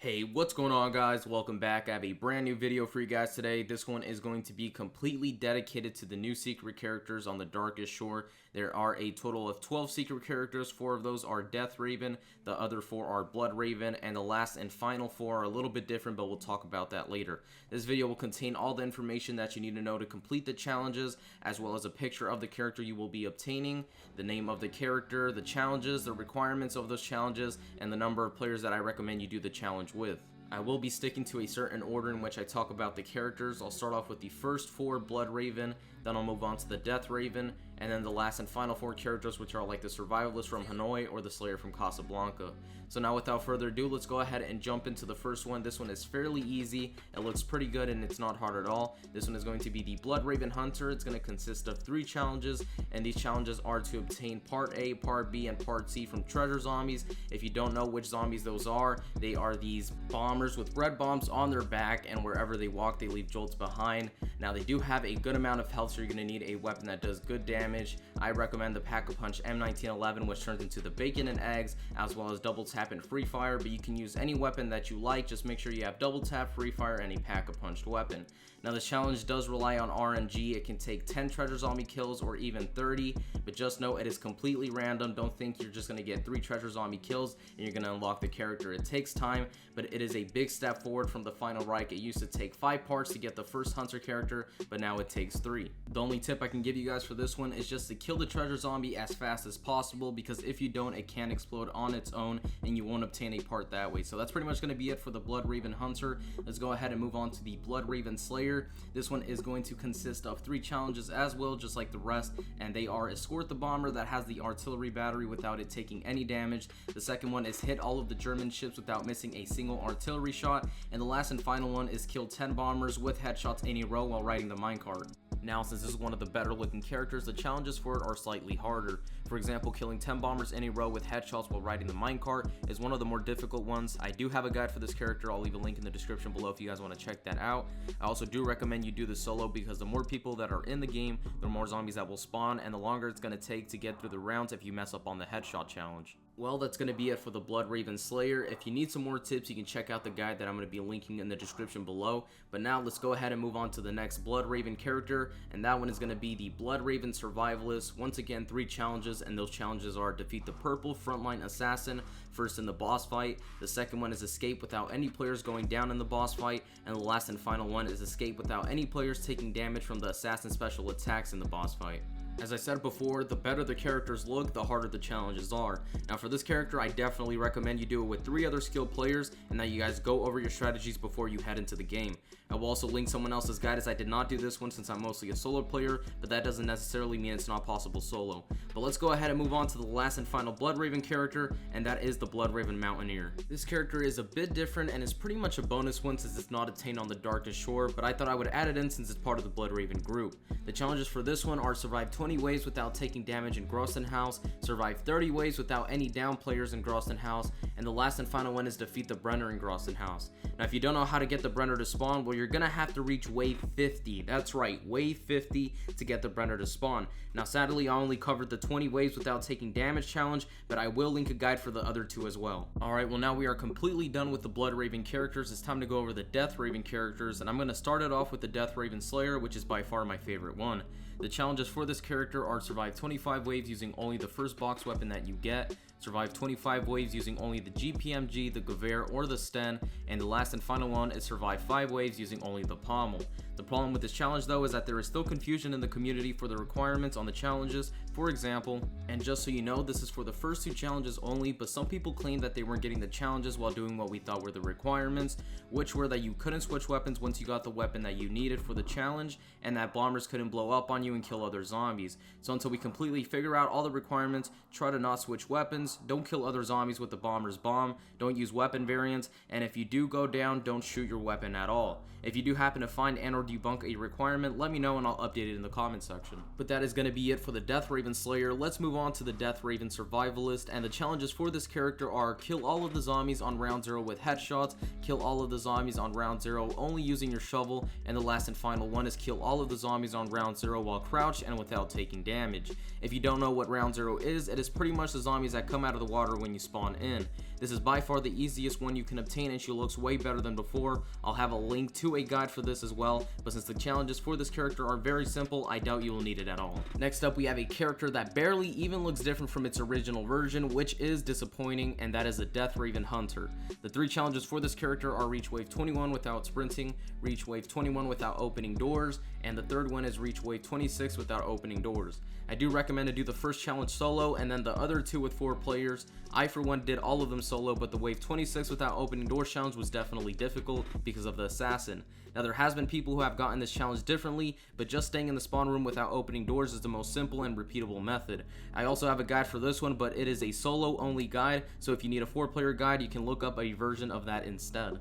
Hey, what's going on, guys? Welcome back. I have a brand new video for you guys today. This one is going to be completely dedicated to the new secret characters on the Darkest Shore. There are a total of 12 secret characters. 4 of those are Deathraven, the other 4 are Bloodraven, and the last and final 4 are a little bit different, but we'll talk about that later. This video will contain all the information that you need to know to complete the challenges, as well as a picture of the character you will be obtaining, the name of the character, the challenges, the requirements of those challenges, and the number of players that I recommend you do the challenge with. I will be sticking to a certain order in which I talk about the characters. I'll start off with the first 4 Bloodraven, then I'll move on to the Deathraven, and then the last and final 4 characters, which are like the Survivalist from Hanoi or the Slayer from Casablanca. So now without further ado, let's go ahead and jump into the first one. This one is fairly easy, it looks pretty good, and it's not hard at all. This one is going to be the Bloodraven Hunter. It's going to consist of 3 challenges, and these challenges are to obtain Part A, Part B, and Part C from treasure zombies. If you don't know which zombies those are, they are these bombers with red bombs on their back, and wherever they walk they leave jolts behind. Now they do have a good amount of health, so you're going to need a weapon that does good damage. I recommend the Pack-a-Punch M1911, which turns into the bacon and eggs, as well as double tap and free fire, but you can use any weapon that you like. Just make sure you have double tap, free fire, and a Pack-a-Punched weapon. Now this challenge does rely on RNG. It can take 10 treasure zombie kills or even 30, but just know it is completely random. Don't think you're just going to get 3 treasure zombie kills and you're going to unlock the character. It takes time, but it is a big step forward from the final Reich. It used to take 5 parts to get the first Hunter character, but now it takes 3. The only tip I can give you guys for this one is just to kill the treasure zombie as fast as possible, because if you don't, it can explode on its own and you won't obtain a part that way. So that's pretty much going to be it for the Bloodraven Hunter. Let's go ahead and move on to the Bloodraven Slayer. This one is going to consist of 3 challenges as well, just like the rest, and they are escort the bomber that has the artillery battery without it taking any damage. The second one is hit all of the German ships without missing a single artillery shot, and the last and final one is kill 10 bombers with headshots in a row while riding the minecart. Now, since this is one of the better looking characters, the challenges for it are slightly harder. For example, killing 10 bombers in a row with headshots while riding the minecart is one of the more difficult ones. I do have a guide for this character. I'll leave a link in the description below if you guys want to check that out. I also do recommend you do this solo, because the more people that are in the game, the more zombies that will spawn, and the longer it's going to take to get through the rounds if you mess up on the headshot challenge. Well, that's going to be it for the Bloodraven Slayer. If you need some more tips, you can check out the guide that I'm going to be linking in the description below. But now let's go ahead and move on to the next Bloodraven character, and that one is going to be the Bloodraven Survivalist. Once again, 3 challenges, and those challenges are defeat the purple frontline assassin first in the boss fight. The second one is escape without any players going down in the boss fight, and the last and final one is escape without any players taking damage from the assassin special attacks in the boss fight. As I said before, the better the characters look, the harder the challenges are. Now for this character, I definitely recommend you do it with 3 other skilled players, and that you guys go over your strategies before you head into the game. I will also link someone else's guide, as I did not do this one since I'm mostly a solo player, but that doesn't necessarily mean it's not possible solo. But let's go ahead and move on to the last and final Bloodraven character, and that is the Bloodraven Mountaineer. This character is a bit different and is pretty much a bonus one since it's not attained on the Darkest Shore, but I thought I would add it in since it's part of the Bloodraven group. The challenges for this one are survive 20 waves without taking damage in Groston House, survive 30 waves without any down players in Groston House, and the last and final one is defeat the Brenner in Groston House. Now if you don't know how to get the Brenner to spawn, well, you're gonna have to reach wave 50. That's right, wave 50 to get the Brenner to spawn. Now sadly, I only covered the 20 waves without taking damage challenge, but I will link a guide for the other 2 as well. Alright, well now we are completely done with the Bloodraven characters. It's time to go over the Deathraven characters, and I'm going to start it off with the Deathraven Slayer, which is by far my favorite one. The challenges for this character are survive 25 waves using only the first box weapon that you get, survive 25 waves using only the GPMG, the Gewehr, or the Sten, and the last and final one is survive 5 waves using only the pommel. The problem with this challenge though is that there is still confusion in the community for the requirements on the challenges. For example, and just so you know, this is for the first 2 challenges only, but some people claim that they weren't getting the challenges while doing what we thought were the requirements, which were that you couldn't switch weapons once you got the weapon that you needed for the challenge, and that bombers couldn't blow up on you and kill other zombies. So until we completely figure out all the requirements, try to not switch weapons, don't kill other zombies with the bomber's bomb, don't use weapon variants, and if you do go down, don't shoot your weapon at all. If you do happen to find and or debunk a requirement, let me know and I'll update it in the comment section. But that is going to be it for the Deathraven Slayer. Let's move on to the Deathraven Survivalist, and the challenges for this character are kill all of the zombies on round 0 with headshots, kill all of the zombies on round 0 only using your shovel, and the last and final one is kill all of the zombies on round 0 while crouched and without taking damage. If you don't know what round 0 is, it is pretty much the zombies that come out of the water when you spawn in. This is by far the easiest one you can obtain, and she looks way better than before. I'll have a link to a guide for this as well, but since the challenges for this character are very simple, I doubt you will need it at all. Next up, we have a character that barely even looks different from its original version, which is disappointing, and that is the Deathraven Hunter. The 3 challenges for this character are reach wave 21 without sprinting, reach wave 21 without opening doors, and the third one is reach wave 26 without opening doors. I do recommend to do the first challenge solo and then the other 2 with 4 players. I for one did all of them solo, but the wave 26 without opening doors challenge was definitely difficult because of the assassin. Now there has been people who have gotten this challenge differently, but just staying in the spawn room without opening doors is the most simple and repeatable method. I also have a guide for this one, but it is a solo only guide, so if you need a 4-player guide, you can look up a version of that instead.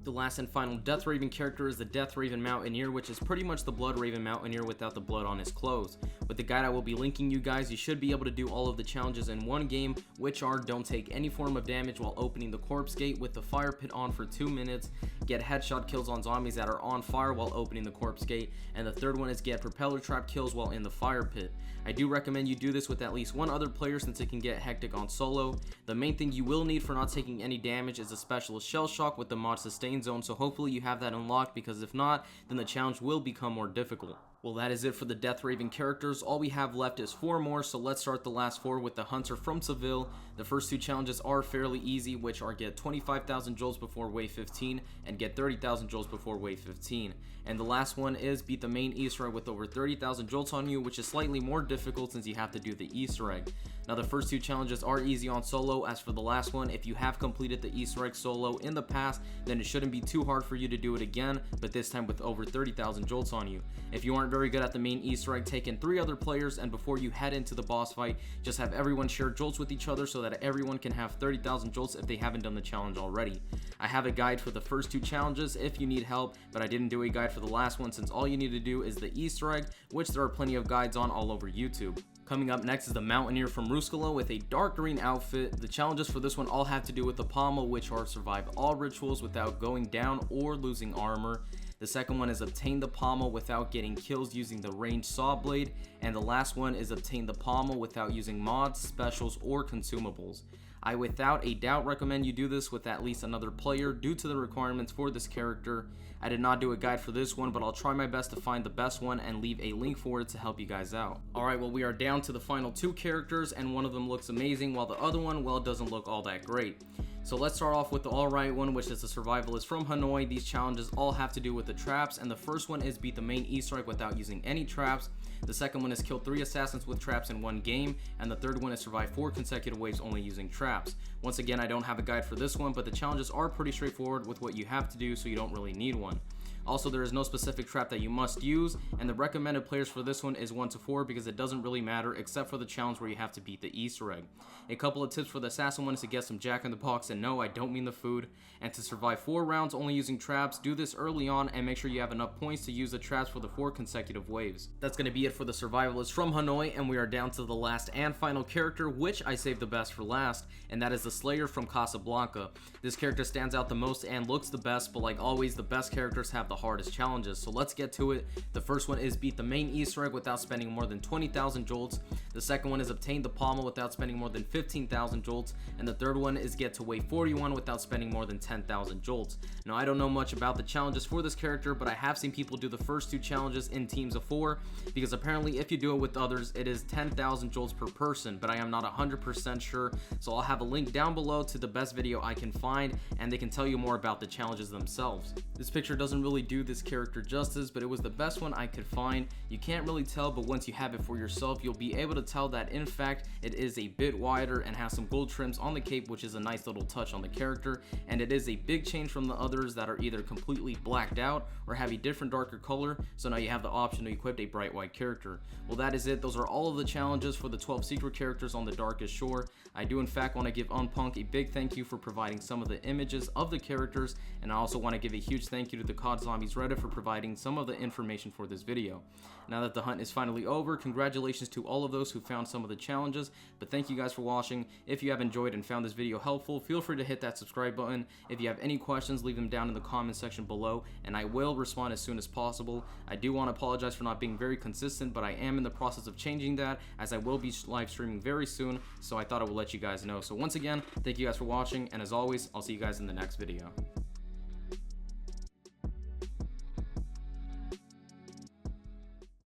The last and final Deathraven character is the Deathraven Mountaineer, which is pretty much the Bloodraven Mountainer without the blood on his clothes. With the guide I will be linking you guys, you should be able to do all of the challenges in one game, which are don't take any form of damage while opening the corpse gate with the fire pit on for 2 minutes, get headshot kills on zombies that are on fire while opening the corpse gate, and the third one is get propeller trap kills while in the fire pit. I do recommend you do this with at least one other player since it can get hectic on solo. The main thing you will need for not taking any damage is a specialist shell shock with the mod sustain zone, so hopefully you have that unlocked, because if not, then the challenge will become more difficult. Well, that is it for the Deathraven characters. All we have left is 4 more, so let's start the last 4 with the Hunter from Seville. The first 2 challenges are fairly easy, which are get 25,000 jolts before wave 15 and get 30,000 jolts before wave 15. And the last one is beat the main Easter egg with over 30,000 jolts on you, which is slightly more difficult since you have to do the Easter egg. Now the first 2 challenges are easy on solo. As for the last one, if you have completed the Easter egg solo in the past, then it shouldn't be too hard for you to do it again, but this time with over 30,000 jolts on you. If you aren't very good at the main Easter egg, take in 3 other players, and before you head into the boss fight, just have everyone share jolts with each other so that everyone can have 30,000 jolts if they haven't done the challenge already. I have a guide for the first 2 challenges if you need help, but I didn't do a guide for the last one since all you need to do is the Easter egg, which there are plenty of guides on all over YouTube. Coming up next is the Mountaineer from Ruskeala with a dark green outfit. The challenges for this one all have to do with the pommel, which are survive all rituals without going down or losing armor. The second one is obtain the pommel without getting kills using the ranged saw blade, and the last one is obtain the pommel without using mods, specials, or consumables. I without a doubt recommend you do this with at least another player due to the requirements for this character. I did not do a guide for this one, but I'll try my best to find the best one and leave a link for it to help you guys out. Alright, well, we are down to the final 2 characters, and one of them looks amazing while the other one, well, doesn't look all that great. So let's start off with the alright one, which is the survivalist from Hanoi. These challenges all have to do with the traps, and the first one is beat the main Easter egg without using any traps. The second one is kill 3 assassins with traps in one game, and the third one is survive 4 consecutive waves only using traps. Once again, I don't have a guide for this one, but the challenges are pretty straightforward with what you have to do, so you don't really need one. Also, there is no specific trap that you must use, and the recommended players for this one is 1 to 4 because it doesn't really matter except for the challenge where you have to beat the Easter egg. A couple of tips for the assassin one is to get some Jack in the Box, and no, I don't mean the food, and to survive 4 rounds only using traps. Do this early on and make sure you have enough points to use the traps for the 4 consecutive waves. That's going to be it for the survivalist from Hanoi, and we are down to the last and final character, which I saved the best for last, and that is the Slayer from Casablanca. This character stands out the most and looks the best, but like always, the best characters have the hardest challenges, so let's get to it. The first one is beat the main Easter egg without spending more than 20,000 jolts. The second one is obtain the pommel without spending more than 15,000 jolts, and the third one is get to wave 41 without spending more than 10,000 jolts. Now, I don't know much about the challenges for this character, but I have seen people do the first 2 challenges in teams of 4, because apparently if you do it with others, it is 10,000 jolts per person, but I am not 100% sure, so I'll have a link down below to the best video I can find, and they can tell you more about the challenges themselves. This picture doesn't really do this character justice, but it was the best one I could find. You can't really tell, but once you have it for yourself, you'll be able to tell that in fact it is a bit wider and has some gold trims on the cape, which is a nice little touch on the character, and it is a big change from the others that are either completely blacked out or have a different darker color, so now you have the option to equip a bright white character. Well, that is it. Those are all of the challenges for the 12 secret characters on the Darkest Shore. I do in fact want to give Unpunk a big thank you for providing some of the images of the characters, and I also want to give a huge thank you to the COD Zombies Reddit for providing some of the information for this video. Now that the hunt is finally over, congratulations to all of those who found some of the challenges, but thank you guys for watching. If you have enjoyed and found this video helpful, feel free to hit that subscribe button. If you have any questions, leave them down in the comment section below, and I will respond as soon as possible. I do want to apologize for not being very consistent, but I am in the process of changing that, as I will be live streaming very soon, so I thought I would let you guys know. So once again, thank you guys for watching, and as always, I'll see you guys in the next video.